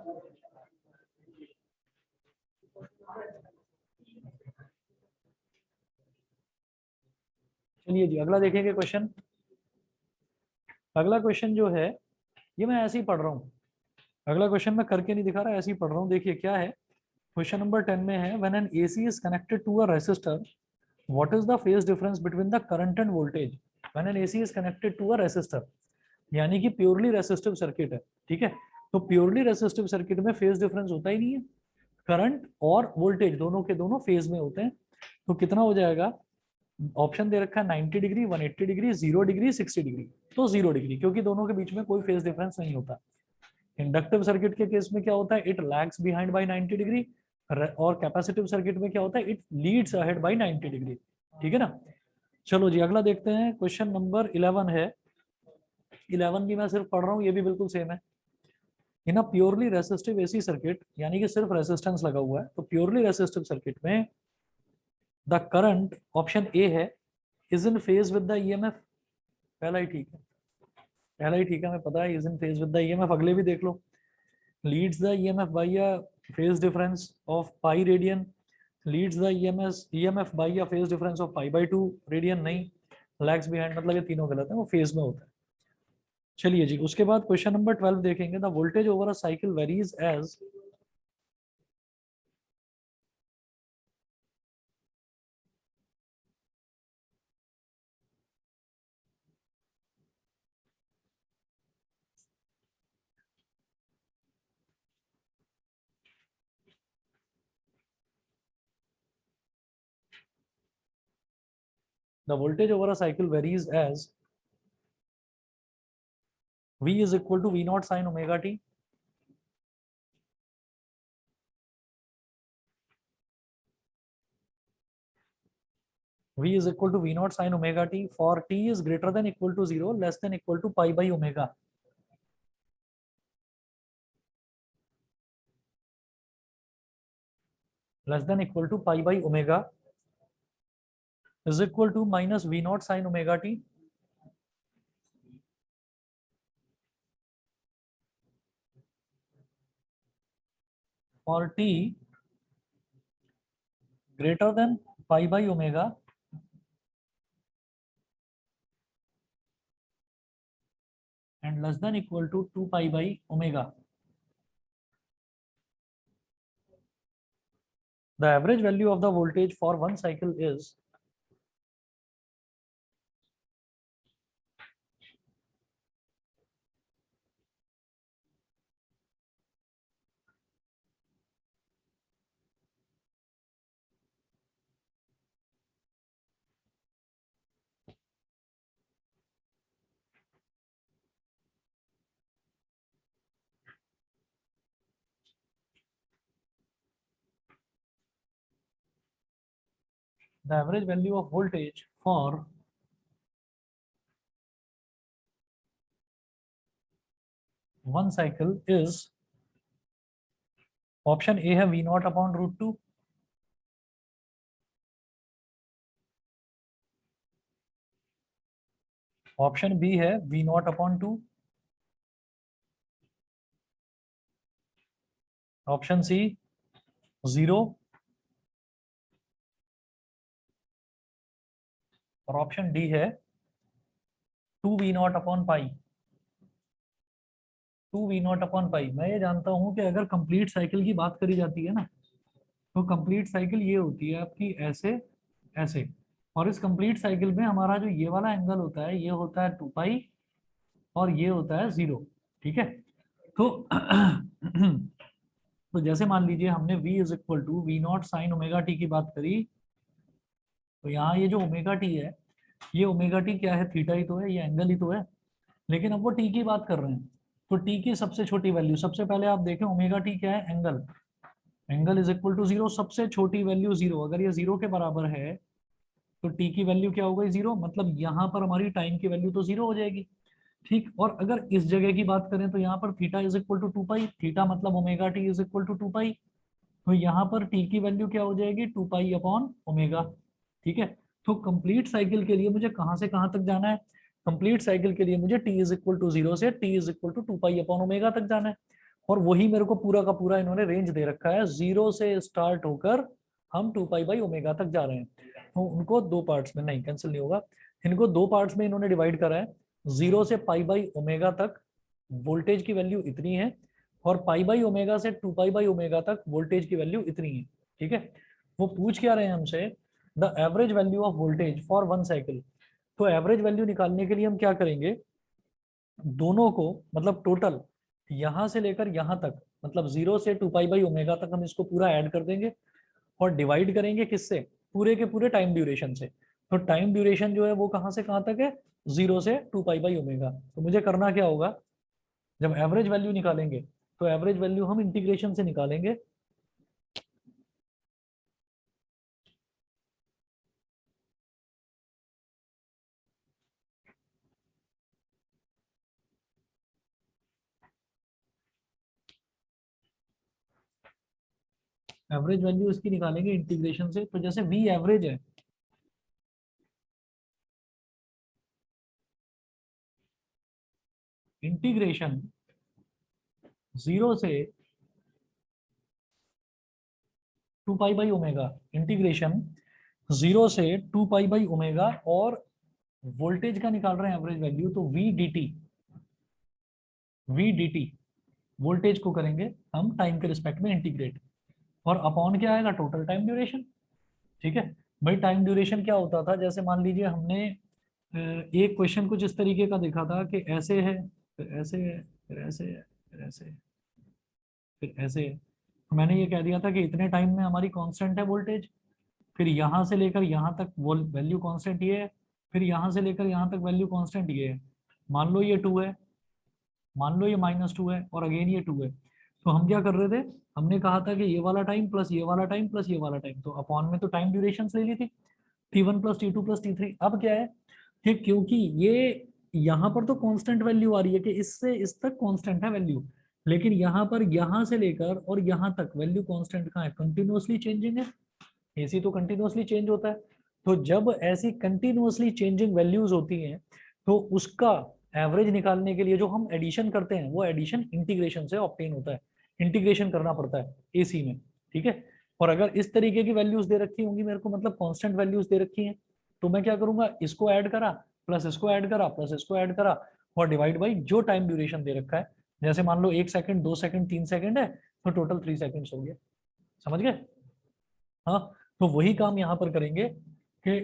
चलिए जी, अगला देखेंगे क्वेश्चन। अगला क्वेश्चन जो है, ये मैं ऐसे ही पढ़ रहा हूँ, अगला क्वेश्चन मैं करके नहीं दिखा रहा, ऐसे ही पढ़ रहा हूँ। देखिए क्या है, क्वेश्चन नंबर 10 में है, when an AC is connected to a resistor, what is the phase difference between the current and voltage. When an AC is connected to a resistor, यानी कि प्योरली रेसिस्टिव सर्किट है। ठीक है, तो purely resistive circuit में phase difference होता ही नहीं है, करंट और वोल्टेज दोनों के दोनों फेज में होते हैं। तो कितना हो जाएगा, ऑप्शन दे रखा है 90 डिग्री, 180 डिग्री, 0 डिग्री, 60 डिग्री। तो 0 डिग्री, क्योंकि दोनों के बीच में कोई फेज डिफरेंस नहीं होता। इंडक्टिव सर्किट के केस में क्या होता है, it lags behind by 90 degree, और कैपेसिटिव सर्किट में क्या होता है, it leads ahead by 90 degree. ठीक है ना। चलो जी, अगला देखते हैं, क्वेश्चन नंबर 11 है। 11 भी मैं सिर्फ पढ़ रहा हूँ, ये भी बिल्कुल सेम है। In a purely resistive AC circuit, यानी कि सिर्फ रेसिस्टेंस लगा हुआ है, तो प्योरली रेसिस्टिव सर्किट में द करंट, ऑप्शन ए है, is in phase with the EMF. पहला ही ठीक है, पहला ही ठीक है, हमें पता है is in phase with the EMF. अगले भी देख लो, leads the EMF by a phase difference of pi radian, leads the EMF by a phase difference of पाई/2 रेडियन, नहीं, लैग्स बिहाइंड, मतलब ये तीनों गलत है, वो फेज में होता है। चलिए जी, उसके बाद क्वेश्चन नंबर 12 देखेंगे, the voltage over a cycle varies as, the voltage over a cycle varies as V is equal to V naught sin omega t, V is equal to V naught sin omega t for t is greater than equal to 0, less than equal to pi by omega. Less than equal to pi by omega is equal to minus V naught sin omega t for t greater than pi by omega and less than equal to 2 pi by omega. The average value of the voltage for one cycle is, the average value of voltage for one cycle is, option A है V naught upon √2, option B है V naught upon 2, option C 0, और option D है 2 V naught upon पाई। 2v0/पाई। मैं ये जानता हूँ कि अगर कंप्लीट साइकिल की बात करी जाती है ना, तो कंप्लीट साइकिल ये होती है आपकी ऐसे ऐसे, और इस कंप्लीट साइकिल में हमारा जो ये वाला एंगल होता है ये होता है 2 पाई और ये होता है 0। ठीक है, तो तो जैसे मान लीजिए हमने v is equal to V naught sine omega T की बात करी, तो यहाँ ये जो ओमेगा टी है, ये ओमेगा टी क्या है, थीटा ही तो है, ये एंगल ही तो है। लेकिन अब वो टी की बात कर रहे हैं, तो टी की सबसे छोटी वैल्यू, सबसे पहले आप देखें ओमेगा टी क्या है, angle. Angle is equal to 0, सबसे छोटी वैल्यू 0। अगर ये 0 के बराबर है तो टी की वैल्यू क्या हो गई, 0। मतलब यहाँ पर हमारी टाइम की वैल्यू तो 0 हो जाएगी। ठीक, और अगर इस जगह की बात करें तो यहाँ पर theta is equal to 2 pi, theta मतलब omega t is equal to 2 pi. तो यहाँ पर टी की वैल्यू क्या हो जाएगी, 2 पाई/ओमेगा। ठीक है, तो कंप्लीट साइकिल के लिए मुझे कहाँ से कहाँ तक जाना है, कंप्लीट साइकिल के लिए मुझे टी इज इक्वल टू 0 से टी इज इक्वल टू 2 पाई/ओमेगा तक जाना है। और वही मेरे को पूरा का पूरा इन्होंने रेंज दे रखा है, 0 से स्टार्ट होकर हम 2 पाई/ओमेगा तक जा रहे हैं। तो उनको दो पार्ट्स में, नहीं कैंसिल नहीं होगा, इनको दो पार्ट्स में इन्होंने डिवाइड करा है। 0 से पाई/ओमेगा तक वोल्टेज की वैल्यू इतनी है, और पाई/ओमेगा से 2 पाई/ओमेगा तक वोल्टेज की वैल्यू इतनी है। ठीक है, वो पूछ क्या रहे हैं हमसे, the average value of voltage for 1 cycle. तो एवरेज वैल्यू निकालने के लिए हम क्या करेंगे, दोनों को मतलब टोटल यहां से लेकर यहां तक, मतलब 0 से 2 पाई/ओमेगा तक हम इसको पूरा ऐड कर देंगे और डिवाइड करेंगे किससे, पूरे के पूरे टाइम ड्यूरेशन से। तो टाइम ड्यूरेशन जो है वो कहां से कहां तक है, 0 से 2 पाई/ओमेगा। तो मुझे करना क्या होगा, जब एवरेज वैल्यू निकालेंगे तो एवरेज वैल्यू हम इंटीग्रेशन से निकालेंगे। एवरेज वैल्यू इसकी निकालेंगे इंटीग्रेशन से। तो जैसे वी एवरेज है, इंटीग्रेशन 0 से 2 पाई/ओमेगा, इंटीग्रेशन 0 से 2 पाई/ओमेगा, और वोल्टेज का निकाल रहे हैं एवरेज वैल्यू, तो वी डी टी वोल्टेज को करेंगे हम टाइम के रिस्पेक्ट में इंटीग्रेट, और अपॉन क्या आएगा, टोटल टाइम ड्यूरेशन। ठीक है भाई, टाइम ड्यूरेशन क्या होता था, जैसे मान लीजिए हमने एक क्वेश्चन कुछ इस तरीके का देखा था कि ऐसे है, फिर ऐसे है, फिर ऐसे है, फिर ऐसे है, फिर ऐसे है। तो मैंने ये कह दिया था कि इतने टाइम में हमारी कांस्टेंट है वोल्टेज, फिर यहाँ से लेकर यहाँ तक वो वैल्यू कांस्टेंट ये है, फिर यहाँ से लेकर यहाँ तक वैल्यू कांस्टेंट ये है। मान लो ये 2 है, मान लो ये -2 है, और अगेन ये 2 है। तो हम क्या कर रहे थे, हमने कहा था कि ये वाला टाइम प्लस ये वाला टाइम प्लस ये वाला टाइम, तो अपॉन में तो टाइम ड्यूरेशन ले ली थी, T1 plus T2 plus T3। अब क्या है कि क्योंकि ये यहाँ पर तो कांस्टेंट वैल्यू आ रही है कि इससे इस तक कांस्टेंट है वैल्यू, लेकिन यहाँ पर यहाँ से लेकर और यहाँ तक वैल्यू कांस्टेंट कहाँ है, कंटिन्यूअसली चेंजिंग है। एसी तो कंटिन्यूअसली चेंज होता है। तो जब ऐसी कंटिन्यूअसली चेंजिंग वैल्यूज होती हैं, तो उसका एवरेज निकालने के लिए जो हम एडिशन करते हैं, वो एडिशन इंटीग्रेशन से ऑब्टेन होता है। इंटीग्रेशन करना पड़ता है एसी में। ठीक है, और अगर इस तरीके की वैल्यूज दे रखी होंगी मेरे को, मतलब कांस्टेंट वैल्यूज दे रखी हैं, तो मैं क्या करूंगा, इसको ऐड करा प्लस इसको ऐड करा प्लस इसको ऐड करा, और डिवाइड बाई जो टाइम ड्यूरेशन दे रखा है। जैसे मान लो 1 सेकंड, 2 सेकंड, 3 सेकंड है, तो टोटल 3 सेकंड्स हो गया। समझ गए? हाँ, तो वही काम यहाँ पर करेंगे कि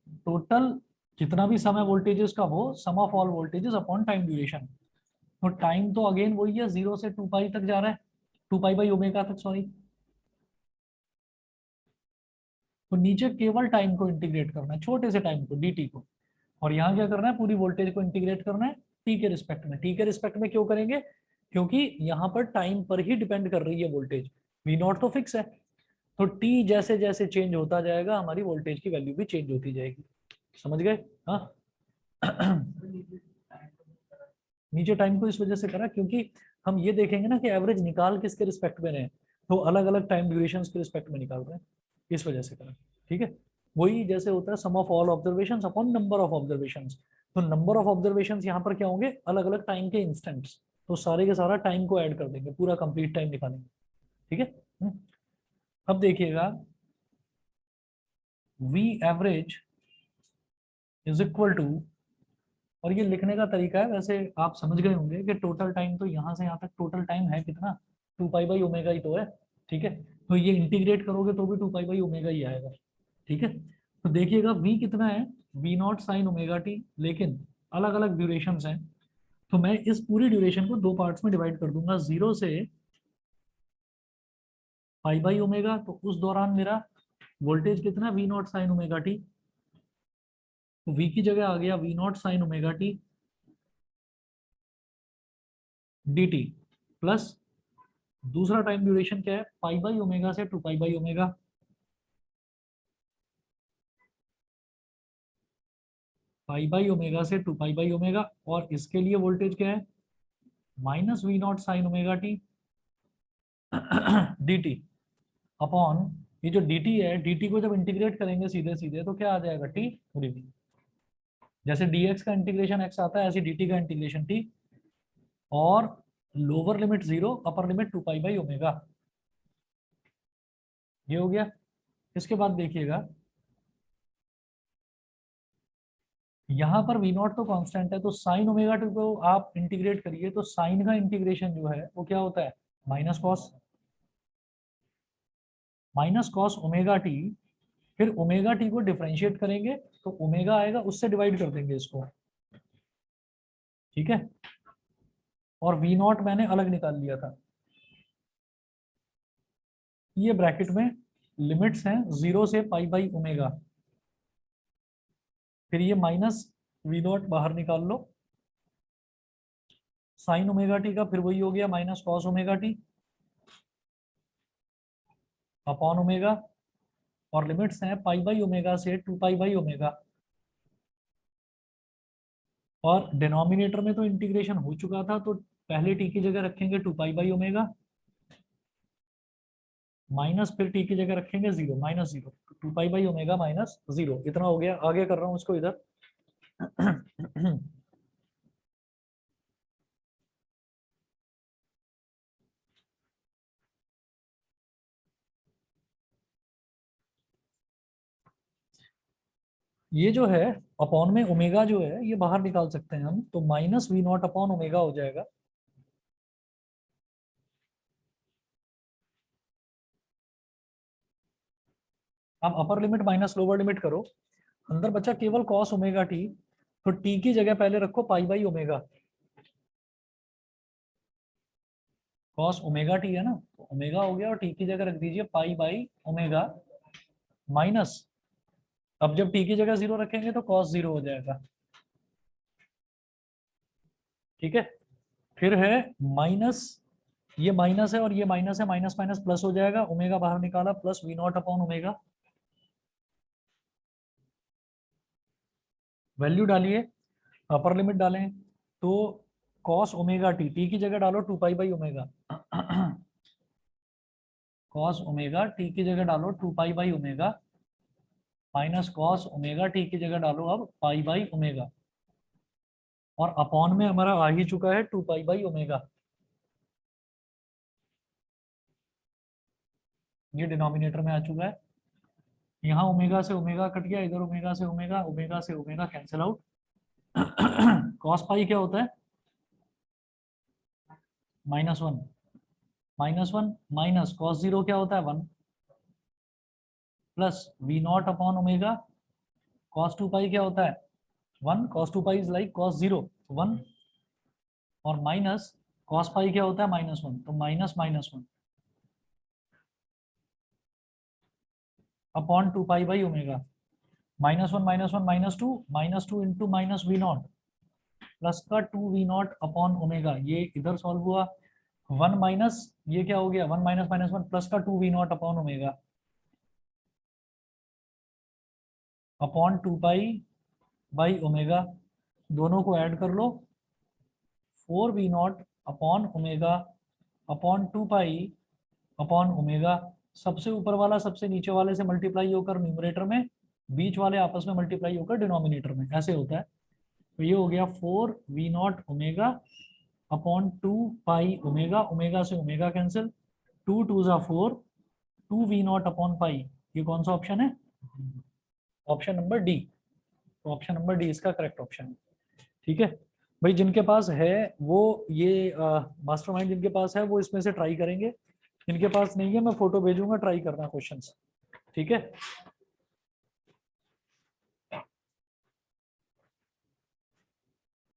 टोटल जितना भी सम है वोल्टेजेस का, वो sum of all voltages upon time duration. तो टाइम तो अगेन वही है, 0 से 2 पाई तक जा रहा है, 2 पाई/ओमेगा तक, सॉरी। तो नीचे केवल टाइम को इंटीग्रेट करना है, छोटे से टाइम को, dt को, और यहाँ क्या करना है, पूरी वोल्टेज को इंटीग्रेट करना है टी के रिस्पेक्ट में। टी के रिस्पेक्ट में क्यों करेंगे, क्योंकि यहाँ पर टाइम पर ही डिपेंड कर रही है वोल्टेज, वी नॉट तो फिक्स है। तो टी जैसे जैसे चेंज होता जाएगा, हमारी वोल्टेज की वैल्यू भी चेंज होती जाएगी। समझ गए? हाँ। नीचे टाइम को इस वजह से करा क्योंकि हम ये देखेंगे ना कि एवरेज निकाल किसके रिस्पेक्ट में रहे हैं, तो अलग अलग टाइम ड्यूरेशन के रिस्पेक्ट में निकाल रहे हैं, इस वजह से करा। ठीक है, वही जैसे होता है sum of all observation upon number of observation. तो नंबर ऑफ ऑब्जर्वेशन यहाँ पर क्या होंगे, अलग अलग टाइम के इंस्टेंट्स, तो सारे के सारा टाइम को ऐड कर देंगे, पूरा कंप्लीट टाइम निकालेंगे। ठीक है, अब देखिएगा, V average is equal to और ये लिखने का तरीका है, वैसे आप समझ गए होंगे कि टोटल टाइम तो यहाँ से यहाँ तक टोटल टाइम है कितना, 2 पाई बाई ओमेगा ही तो है। ठीक है, तो ये इंटीग्रेट करोगे तो भी 2 पाई बाई ओमेगा ही आएगा। ठीक है, तो देखिएगा v कितना है, v0 साइन ओमेगा टी, लेकिन अलग अलग ड्यूरेशन हैं, तो मैं इस पूरी ड्यूरेशन को 2 पार्ट्स में डिवाइड कर दूंगा, 0 से पाई बाई ओमेगा। तो उस दौरान मेरा वोल्टेज कितना, v0 साइन ओमेगा टी, तो v की जगह आ गया v0 sign omega T D T, plus दूसरा टाइम ड्यूरेशन क्या है, पाई बाई ओमेगा से 2 pi by omega, pi by omega से 2 पाई बाई ओमेगा, और इसके लिए वोल्टेज क्या है, minus v0 sign omega T D T upon, ये जो dt है, dt को जब इंटीग्रेट करेंगे सीधे सीधे तो क्या आ जाएगा, t डी टी। जैसे dx का इंटीग्रेशन x आता है, ऐसे dt का इंटीग्रेशन t, और lower limit 0, upper limit 2 pi by omega, ये हो गया। इसके बाद देखिएगा यहाँ पर v0 तो कांस्टेंट है, तो साइन ओमेगा टी को आप इंटीग्रेट करिए, तो साइन का इंटीग्रेशन जो है वो क्या होता है, माइनस कॉस ओमेगा टी, फिर ओमेगा टी को डिफरेंशिएट करेंगे तो ओमेगा आएगा, उससे डिवाइड कर देंगे इसको। ठीक है, और v0 मैंने अलग निकाल लिया था। ये ब्रैकेट में लिमिट्स हैं 0 से पाई बाई ओमेगा, फिर ये माइनस v0 बाहर निकाल लो, साइन ओमेगा टी का फिर वही हो गया minus cos omega t upon omega, और लिमिट्स हैं पाई बाई ओमेगा से 2 पाई बाई ओमेगा, और डिनोमिनेटर में तो इंटीग्रेशन हो चुका था, तो पहले टी की जगह रखेंगे 2 पाई बाई ओमेगा, माइनस फिर टी की जगह रखेंगे 0, minus 0, 2 pi by omega minus 0, इतना हो गया। आगे कर रहा हूं इसको इधर ये जो है अपॉन में ओमेगा जो है ये बाहर निकाल सकते हैं हम, तो माइनस v0 अपॉन ओमेगा हो जाएगा। आप upper limit minus lower limit करो, अंदर बचा केवल कॉस ओमेगा टी, तो टी की जगह पहले रखो pi by omega, cos omega T है ना, तो ओमेगा हो गया, और टी की जगह रख दीजिए पाई बाई ओमेगा माइनस, अब जब टी की जगह 0 रखेंगे तो कॉस 0 हो जाएगा। ठीक है, फिर है माइनस, ये माइनस है और ये माइनस है, माइनस माइनस प्लस हो जाएगा, ओमेगा बाहर निकाला, plus v0 upon omega, value डालिए, अपर लिमिट डालें, तो कॉस ओमेगा टी, टी की जगह डालो 2 pi by omega cos omega T की जगह डालो 2 pi by omega, minus cos omega T की जगह डालो अब पाई बाई ओमेगा, और अपॉन में हमारा आ ही चुका है 2 पाई बाई ओमेगा, ये डिनोमिनेटर में आ चुका है। यहाँ ओमेगा से ओमेगा कट गया, इधर ओमेगा से ओमेगा, ओमेगा से omega cancel out cos pi क्या होता है, -1, -1 माइनस कॉस 0 क्या होता है 1, plus v0 upon omega, cos 2 पाई क्या होता है 1, cos 2 pi is like cos 0, 1, और माइनस कॉस पाई क्या होता है -1, तो minus -1 upon 2 pi by omega, -1 -1 -2 into minus v0 plus का 2v0 अपॉन ओमेगा, ये इधर सॉल्व हुआ, 1 माइनस ये क्या हो गया 1 माइनस -1 प्लस का 2v0 upon omega upon 2 pi by omega, दोनों को ऐड कर लो, 4v0 upon omega upon 2 pi upon omega, सबसे ऊपर वाला सबसे नीचे वाले से मल्टीप्लाई होकर न्यूमरेटर में, बीच वाले आपस में मल्टीप्लाई होकर डिनोमिनेटर में, ऐसे होता है। तो ये हो गया 4v0 ओमेगा अपॉन 2 पाई ओमेगा, ओमेगा से ओमेगा कैंसिल, 2 2 जा 4, 2v0 अपॉन पाई, ये कौन सा ऑप्शन है, ऑप्शन नंबर डी, तो ऑप्शन नंबर डी इसका करेक्ट ऑप्शन है। ठीक है भाई, जिनके पास है वो ये मास्टरमाइंड जिनके पास है वो इसमें से ट्राई करेंगे, जिनके पास नहीं है मैं फोटो भेजूंगा, ट्राई करना क्वेश्चंस, ठीक है।